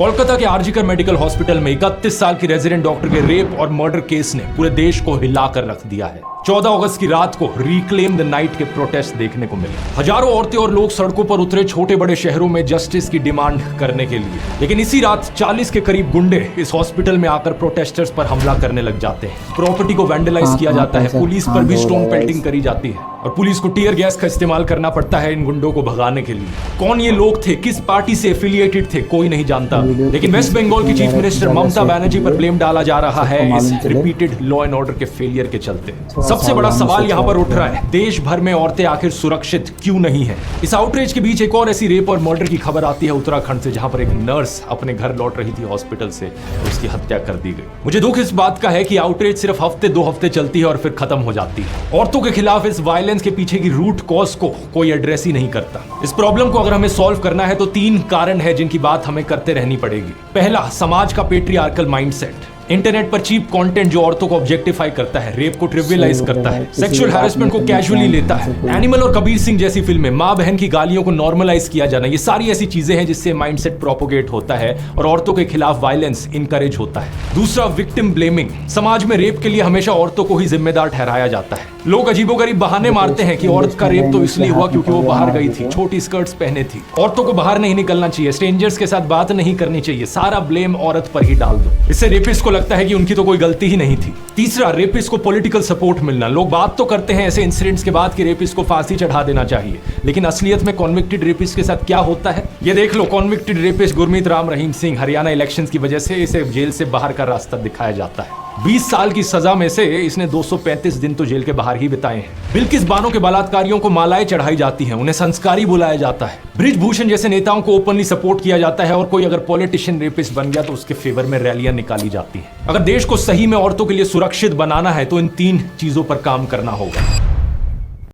कोलकाता के RG Kar medical hospital में 31 साल की रेजिडेंट डॉक्टर के रेप और मर्डर केस ने पूरे देश को हिलाकर रख दिया है। 14 अगस्त की रात को रिक्लेम द नाइट के प्रोटेस्ट देखने को मिले। हजारों औरतें और लोग सड़कों पर उतरे छोटे बड़े शहरों में जस्टिस की डिमांड करने के लिए। लेकिन इसी रात 40 के करीब गुंडे इस हॉस्पिटल में आकर प्रोटेस्टर्स पर हमला करने लग जाते हैं। प्रॉपर्टी को वैंडलाइज किया जाता है, पुलिस पर भी स्टोन पेल्टिंग करी जाती है और पुलिस को टीयर गैस का इस्तेमाल करना पड़ता है इन गुंडों को भगाने के लिए। कौन ये लोग थे, किस पार्टी से एफिलिएटेड थे, कोई नहीं जानता। लेकिन वेस्ट बंगाल की चीफ मिनिस्टर ममता बनर्जी पर ब्लेम डाला जा रहा है इस रिपीटेड लॉ एंड ऑर्डर के फेलियर के चलते। सबसे बड़ा सवाल यहाँ पर उठ रहा है, देश भर में औरतें आखिर सुरक्षित क्यों नहीं है। इस आउटरीच के बीच एक और ऐसी रेप और मर्डर की खबर आती है उत्तराखंड से, जहां पर एक नर्स अपने घर लौट रही थी हॉस्पिटल से और उसकी हत्या कर दी गई। मुझे दुख इस बात का है कि आउटरीच सिर्फ हफ्ते 2 हफ्ते चलती है और फिर खत्म हो जाती है। औरतों के खिलाफ इस वायलेंस के पीछे की रूट कॉज को कोई एड्रेस ही नहीं करता। इस प्रॉब्लम को अगर हमें सॉल्व करना है तो 3 कारण है जिनकी बात हमें करते रहनी पड़ेगी। पहला, समाज का पेट्रियार्कल माइंडसेट। इंटरनेट पर चीप कंटेंट जो औरतों को ऑब्जेक्टिफाई करता है, रेप को ट्रिवियलाइज करता है, सेक्सुअल हैरेसमेंट को कैजुअली लेता है। एनिमल और कबीर सिंह जैसी फिल्में, माँ बहन की गालियों को नॉर्मलाइज किया जाना, ये सारी ऐसी चीजें हैं जिससे माइंडसेट प्रोपोगेट होता है और औरतों के खिलाफ वायलेंस इनकरेज होता है। दूसरा, विक्टिम ब्लेमिंग। समाज में रेप के लिए हमेशा औरतों को ही जिम्मेदार ठहराया जाता है। लोग अजीबोगरीब बहाने मारते हैं कि औरत का रेप तो इसलिए हुआ क्योंकि वो बाहर गई थी, छोटी स्कर्ट्स पहने थी, औरतों को बाहर नहीं निकलना चाहिए, स्ट्रेंजर्स के साथ बात नहीं करनी चाहिए, सारा ब्लेम औरत पर ही डाल दो। इससे रेपिस्ट को लगता है कि उनकी तो कोई गलती ही नहीं थी। तीसरा, रेपिस्ट को पॉलिटिकल सपोर्ट मिलना। लोग बात तो करते हैं ऐसे इंसिडेंट्स के बाद कि रेपिस्ट को फांसी चढ़ा देना चाहिए, लेकिन असलियत में कॉन्विक्टेड रेपिस्ट के साथ क्या होता है ये देख लो। Convicted rapist Gurmeet Ram Rahim Singh, Haryana elections की वजह से इसे जेल से बाहर का रास्ता दिखाया जाता है। 20 साल की सजा में से इसने 235 दिन तो जेल के बाहर ही बिताए हैं। बिल्किस बानो के बलात्कारियों को मालाएं चढ़ाई जाती हैं, उन्हें संस्कारी बुलाया जाता है। बृजभूषण जैसे नेताओं को ओपनली सपोर्ट किया जाता है और कोई अगर पॉलिटिशियन रेपिस्ट बन गया तो उसके फेवर में रैलियां निकाली जाती हैं। अगर देश को सही में औरतों के लिए सुरक्षित बनाना है तो इन 3 चीजों पर काम करना होगा।